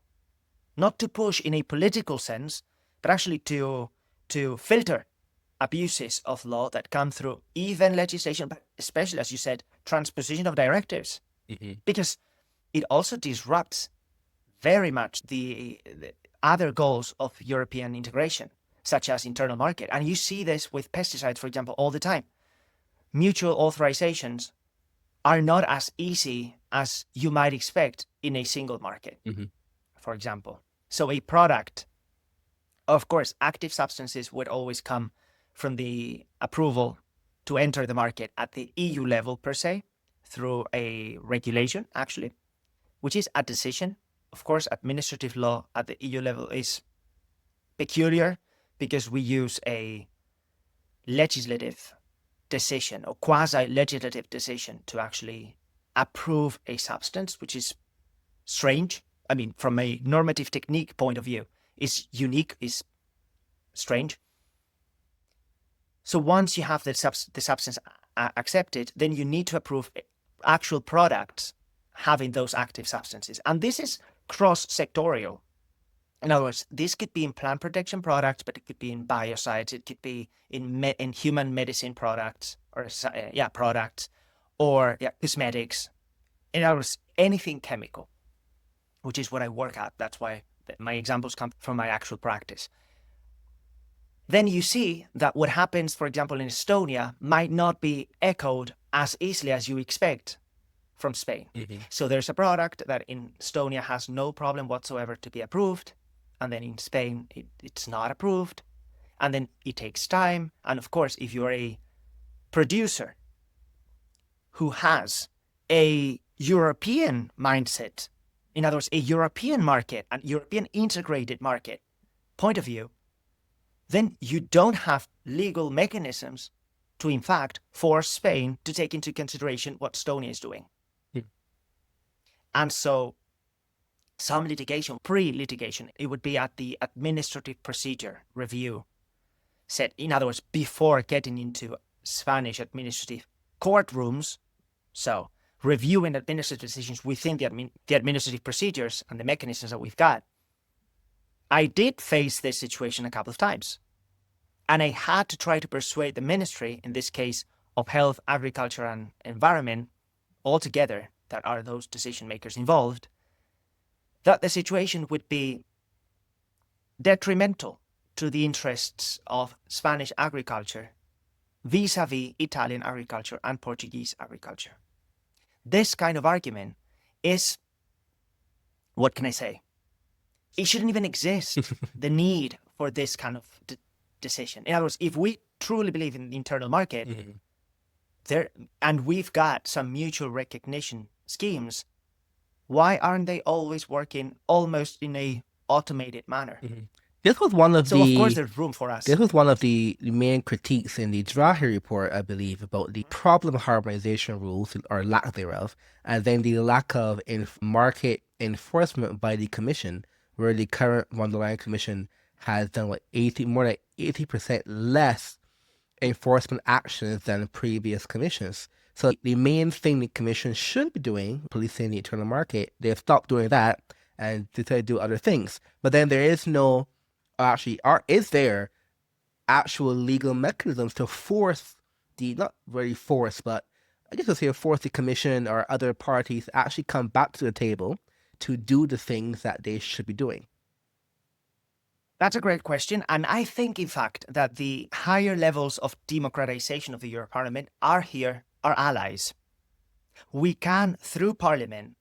Not to push in a political sense, but actually to filter abuses of law that come through even legislation, but especially, as you said, transposition of directives. Because it also disrupts very much the other goals of European integration, such as internal market. And you see this with pesticides, for example, all the time. Mutual authorizations are not as easy as you might expect in a single market, for example. So a product, of course, active substances would always come from the approval to enter the market at the EU level per se, through a regulation, actually, which is a decision. Of course, administrative law at the EU level is peculiar because we use a legislative decision or quasi-legislative decision to actually approve a substance, which is strange. I mean, from a normative technique point of view, is unique, is strange. So once you have the substance accepted, then you need to approve actual products having those active substances. And this is cross-sectorial. In other words, this could be in plant protection products, but it could be in biocides, it could be in human medicine products, or products, or cosmetics. In other words, anything chemical, which is what I work at. That's why my examples come from my actual practice. Then you see that what happens, for example, in Estonia might not be echoed as easily as you expect from Spain. So there's a product that in Estonia has no problem whatsoever to be approved, and then in Spain it's not approved, and then it takes time. And of course, if you're a producer who has a European mindset, in other words, a European market, an European integrated market point of view, then you don't have legal mechanisms to, in fact, force Spain to take into consideration what Estonia is doing. And so some litigation, pre-litigation, it would be at the administrative procedure review set. In other words, before getting into Spanish administrative courtrooms, so reviewing administrative decisions within the administrative procedures and the mechanisms that we've got. I did face this situation a couple of times, and I had to try to persuade the ministry, in this case of health, agriculture, and environment, altogether, that are those decision makers involved, that the situation would be detrimental to the interests of Spanish agriculture vis-a-vis Italian agriculture and Portuguese agriculture. This kind of argument is, what can I say? It shouldn't even exist, the need for this kind of decision. In other words, if we truly believe in the internal market, and we've got some mutual recognition schemes, why aren't they always working almost in a automated manner? This was one of So of course the there's room for us. This was one of the main critiques in the Draghi report, I believe, about the problem of harmonization rules or lack thereof, and then the lack of market enforcement by the Commission, where the current von der Leyen Commission has done more than 80% less enforcement actions than previous commissions. So the main thing the Commission should be doing, policing the internal market, they've stopped doing that and decided to do other things. But then there is no, is there actual legal mechanisms to force not very force, but I guess I'll say force the Commission or other parties to actually come back to the table to do the things that they should be doing? That's a great question. And I think, in fact, that the higher levels of democratization of the European Parliament are here, our allies. We can, through Parliament,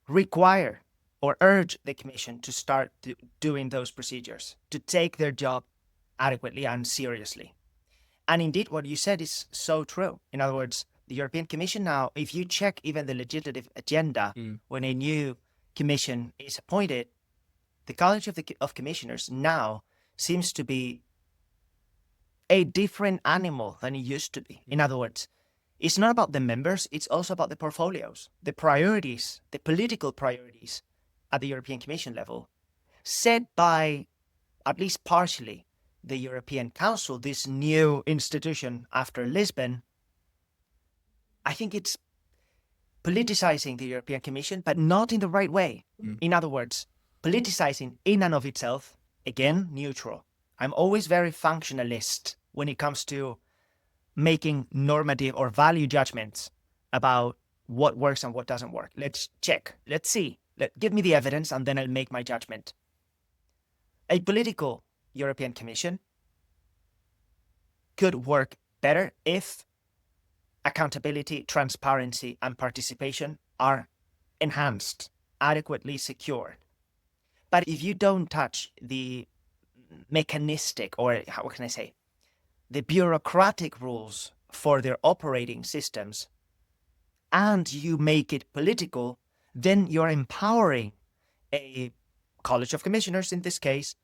require or urge the Commission to start doing those procedures, to take their job adequately and seriously. And indeed, what you said is so true. In other words, the European Commission now, if you check even the legislative agenda, when a new commission is appointed, the College of Commissioners now seems to be a different animal than it used to be. In other words, it's not about the members, it's also about the portfolios, the priorities, the political priorities at the European Commission level, set by, at least partially, the European Council, this new institution after Lisbon. I think it's politicizing the European Commission, but not in the right way. In other words, politicizing in and of itself, again, neutral. I'm always very functionalist when it comes to making normative or value judgments about what works and what doesn't work. Let's check. Let's see. Give me the evidence and then I'll make my judgment. A political European Commission could work better if accountability, transparency, and participation are enhanced, adequately secured. But if you don't touch the mechanistic, or how can I say, the bureaucratic rules for their operating systems, and you make it political, then you're empowering a College of Commissioners, in this case,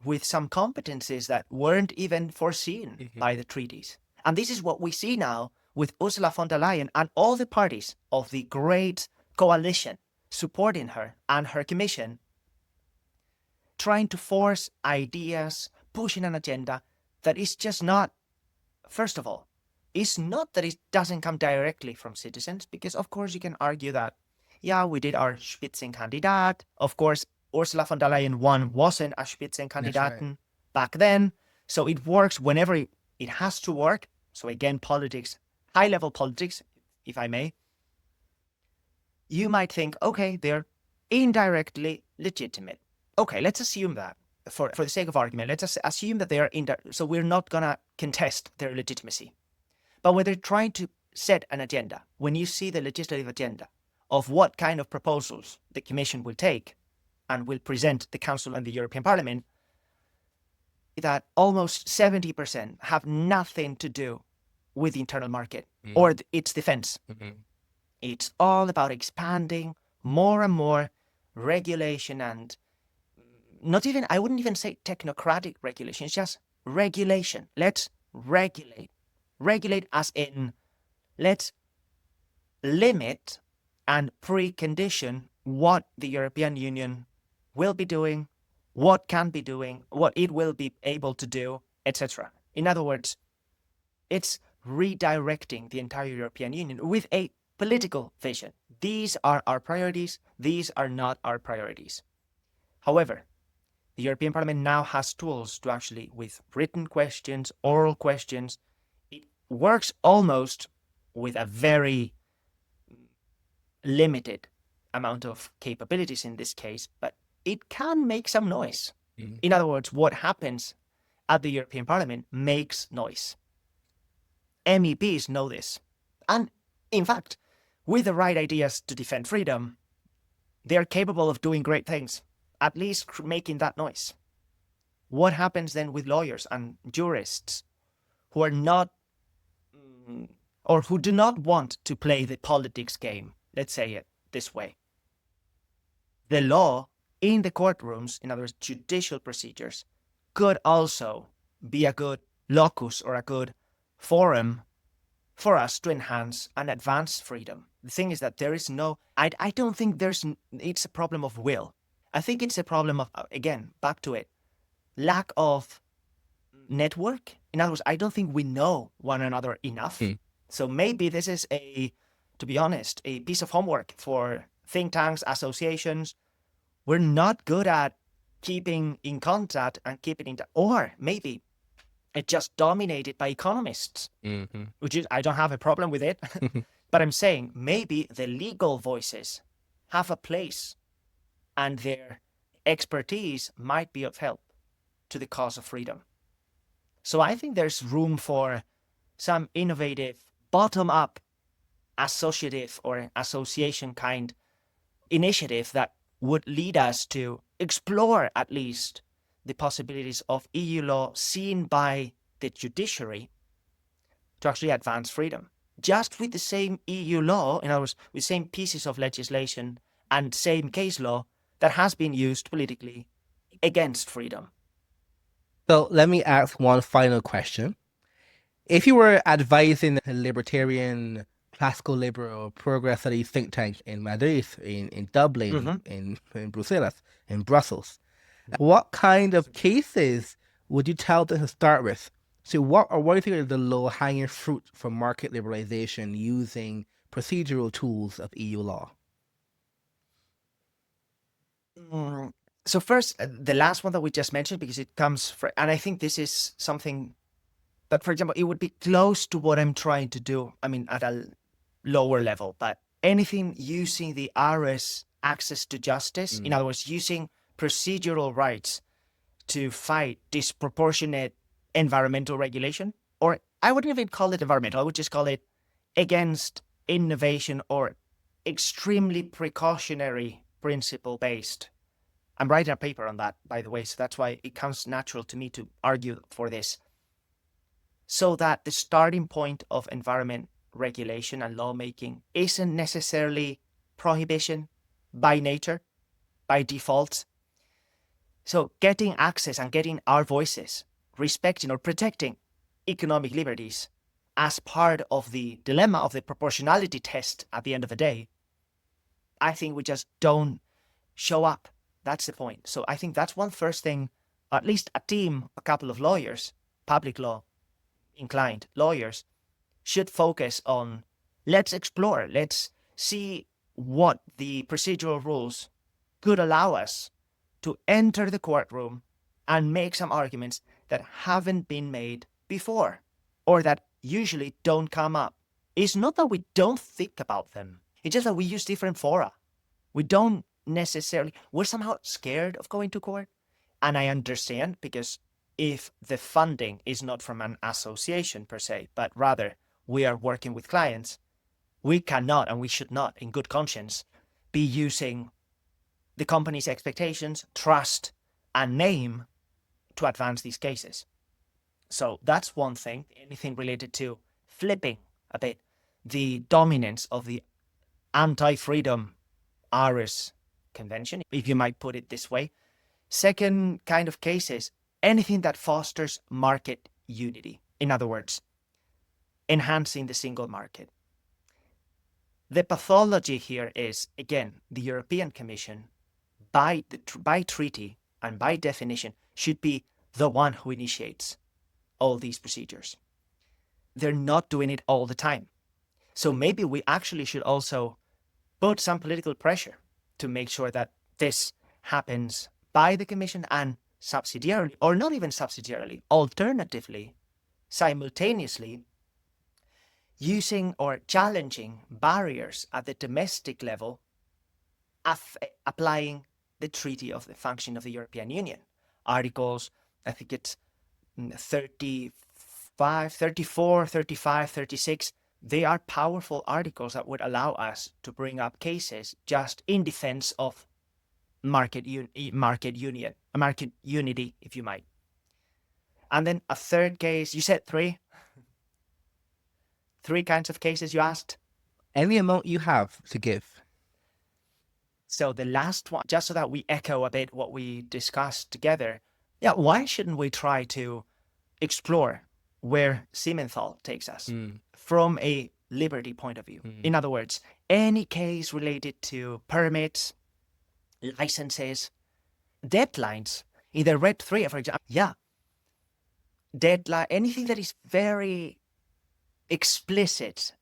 with some competencies that weren't even foreseen by the treaties. And this is what we see now with Ursula von der Leyen and all the parties of the great coalition supporting her and her commission, trying to force ideas, pushing an agenda that is just not, first of all, it's not that it doesn't come directly from citizens, because of course you can argue that, yeah, we did our Spitzenkandidat. Of course, Ursula von der Leyen wasn't a Spitzenkandidatin back then. So it works whenever it has to work. So again, politics, high-level politics, if I may. You might think, okay, they're indirectly legitimate. Okay, let's assume that, for the sake of argument, let's assume that they are so we're not going to contest their legitimacy. But when they're trying to set an agenda, when you see the legislative agenda of what kind of proposals the Commission will take and will present the Council and the European Parliament, that almost 70% have nothing to do with the internal market or its defense. It's all about expanding more and more regulation, and not even, I wouldn't even say technocratic regulation, it's just regulation. Let's regulate. Regulate as in, let's limit and precondition what the European Union will be doing, what can be doing, what it will be able to do, etc. In other words, it's redirecting the entire European Union with a political vision. These are our priorities, these are not our priorities. However, the European Parliament now has tools to actually, with written questions, oral questions, it works almost with a very limited amount of capabilities in this case, but it can make some noise. In other words, what happens at the European Parliament makes noise. MEPs know this. And in fact, with the right ideas to defend freedom, they are capable of doing great things, at least making that noise. What happens then with lawyers and jurists who are not, or who do not want to play the politics game? Let's say it this way. The law in the courtrooms, in other words, judicial procedures, could also be a good locus or a good forum for us to enhance and advance freedom. The thing is that there is I don't think it's a problem of will. I think it's a problem of, again, back to it, lack of network. In other words, I don't think we know one another enough. So maybe this is to be honest, a piece of homework for think tanks, associations. We're not good at keeping in contact and keeping in touch. Or maybe it's just dominated by economists, which is, I don't have a problem with it. But I'm saying maybe the legal voices have a place and their expertise might be of help to the cause of freedom. So I think there's room for some innovative, bottom-up, associative or association kind initiative that would lead us to explore at least the possibilities of EU law seen by the judiciary to actually advance freedom. Just with the same EU law, in other words, with the same pieces of legislation and same case law that has been used politically against freedom. So let me ask one final question. If you were advising a libertarian, classical liberal, progress studies think tank in Madrid, in Dublin, in Brussels, what kind of cases would you tell them to start with? So what do you think are the low-hanging fruit for market liberalization using procedural tools of EU law? So first, the last one that we just mentioned, because it comes from, and I think this is something that, for example, it would be close to what I'm trying to do. I mean, at a lower level, but anything using the RS access to justice, in other words, using procedural rights to fight disproportionate environmental regulation, or I wouldn't even call it environmental, I would just call it against innovation or extremely precautionary principle-based. I'm writing a paper on that, by the way, so that's why it comes natural to me to argue for this. So that the starting point of environment regulation and lawmaking isn't necessarily prohibition by nature, by default. So getting access and getting our voices, respecting or protecting economic liberties as part of the dilemma of the proportionality test at the end of the day, I think we just don't show up. That's the point. So I think that's one first thing, at least a team, a couple of lawyers, public law inclined lawyers should focus on. Let's explore, let's see what the procedural rules could allow us to enter the courtroom and make some arguments that haven't been made before or that usually don't come up. It's not that we don't think about them. It's just that we use different fora. We don't necessarily, we're somehow scared of going to court. And I understand, because if the funding is not from an association per se, but rather we are working with clients, we cannot and we should not, in good conscience, be using the company's expectations, trust, and name to advance these cases. So that's one thing, anything related to flipping a bit the dominance of the anti-freedom Ares Convention, if you might put it this way. Second kind of cases, anything that fosters market unity. In other words, enhancing the single market. The pathology here is, again, the European Commission, by treaty and by definition, should be the one who initiates all these procedures. They're not doing it all the time. So maybe we actually should also put some political pressure to make sure that this happens by the Commission and subsidiarily, or not even subsidiarily, alternatively, simultaneously, using or challenging barriers at the domestic level, applying the Treaty of the Function of the European Union. Articles, I think it's 35, 34, 35, 36, they are powerful articles that would allow us to bring up cases just in defense of market unity, if you might. And then a third case, you said three kinds of cases you asked? Any amount you have to give. So the last one, just so that we echo a bit what we discussed together, yeah, why shouldn't we try to explore where Simmenthal takes us from a liberty point of view? In other words, any case related to permits, licenses, deadlines, in the Red 3, for example, deadline, anything that is very explicit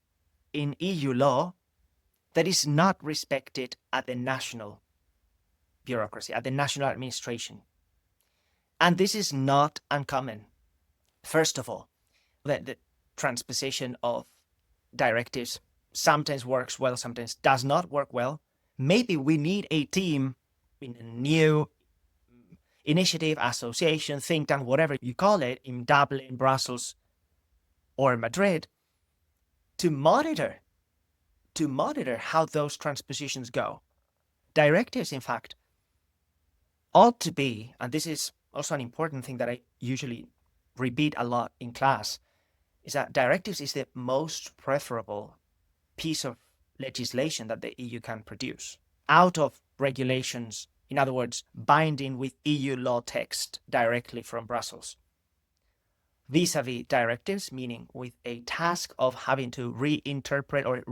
in EU law that is not respected at the national bureaucracy, at the national administration. And this is not uncommon. First of all, the transposition of directives sometimes works well, sometimes does not work well. Maybe we need a team in a new initiative, association, think tank, whatever you call it, in Dublin, Brussels, or Madrid, to monitor how those transpositions go. Directives, in fact, ought to be, and this is also an important thing that I usually repeat a lot in class, is that directives is the most preferable piece of legislation that the EU can produce out of regulations. In other words, binding with EU law text directly from Brussels. Vis-a-vis directives, meaning with a task of having to reinterpret or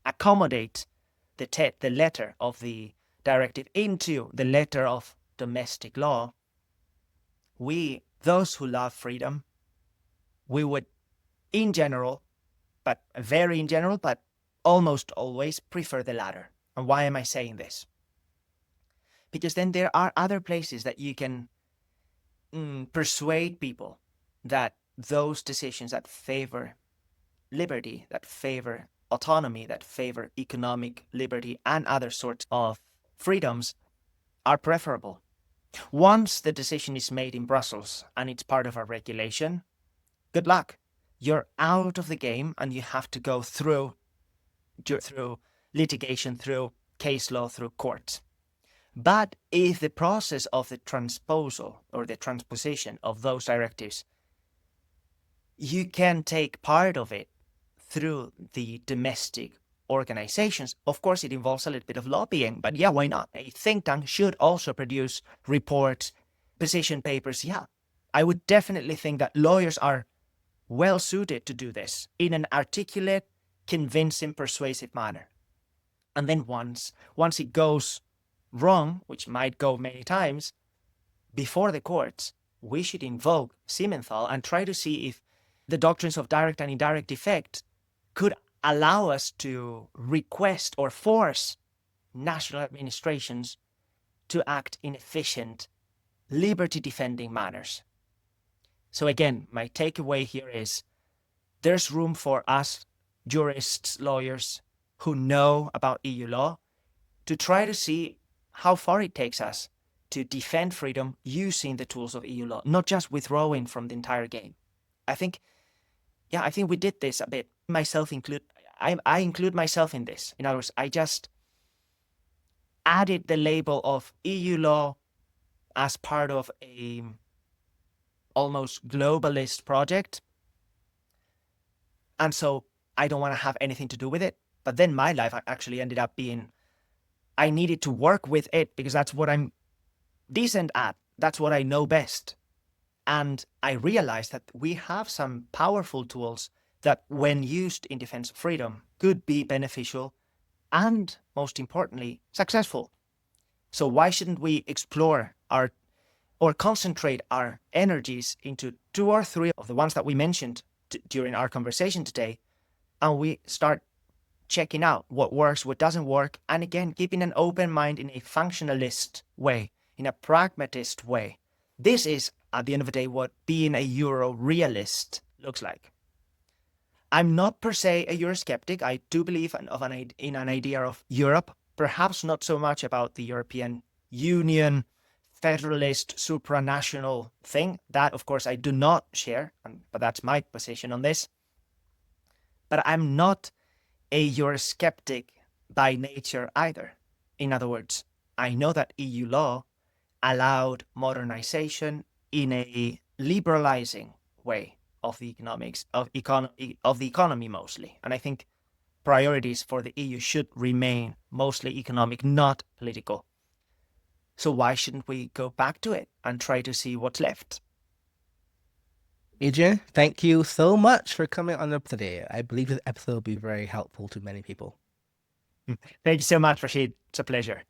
accommodate the letter of the directive into the letter of domestic law. We, those who love freedom, we would, in general, but very in general, but almost always prefer the latter. And why am I saying this? Because then there are other places that you can persuade people that those decisions that favor liberty, that favor autonomy, that favor economic liberty and other sorts of freedoms are preferable. Once the decision is made in Brussels and it's part of a regulation, good luck. You're out of the game and you have to go through litigation, through case law, through courts. But if the process of the transposal or the transposition of those directives, you can take part of it through the domestic organizations. Of course, it involves a little bit of lobbying, but yeah, why not? A think tank should also produce reports, position papers. Yeah, I would definitely think that lawyers are well suited to do this in an articulate, convincing, persuasive manner. And then once it goes wrong, which might go many times, before the courts, we should invoke Simmenthal and try to see if the doctrines of direct and indirect effect could allow us to request or force national administrations to act in efficient, liberty-defending manners. So again, my takeaway here is there's room for us, jurists, lawyers, who know about EU law, to try to see how far it takes us to defend freedom using the tools of EU law, not just withdrawing from the entire game. I think we did this a bit. I include myself in this. In other words, I just added the label of EU law as part of a almost globalist project. And so I don't want to have anything to do with it. But then my life actually ended up being, I needed to work with it because that's what I'm decent at. That's what I know best. And I realized that we have some powerful tools that, when used in defense of freedom, could be beneficial and, most importantly, successful. So why shouldn't we explore or concentrate our energies into 2 or 3 of the ones that we mentioned during our conversation today, and we start checking out what works, what doesn't work, and again, keeping an open mind in a functionalist way, in a pragmatist way. This is, at the end of the day, what being a Euro realist looks like. I'm not per se a Eurosceptic. I do believe in an idea of Europe, perhaps not so much about the European Union, federalist, supranational thing. That, of course, I do not share, but that's my position on this. But I'm not a Eurosceptic by nature either. In other words, I know that EU law allowed modernization in a liberalizing way of the economy mostly. And I think priorities for the EU should remain mostly economic, not political. So why shouldn't we go back to it and try to see what's left? Adrián, thank you so much for coming on up today. I believe this episode will be very helpful to many people. Thank you so much, Rashid. It's a pleasure.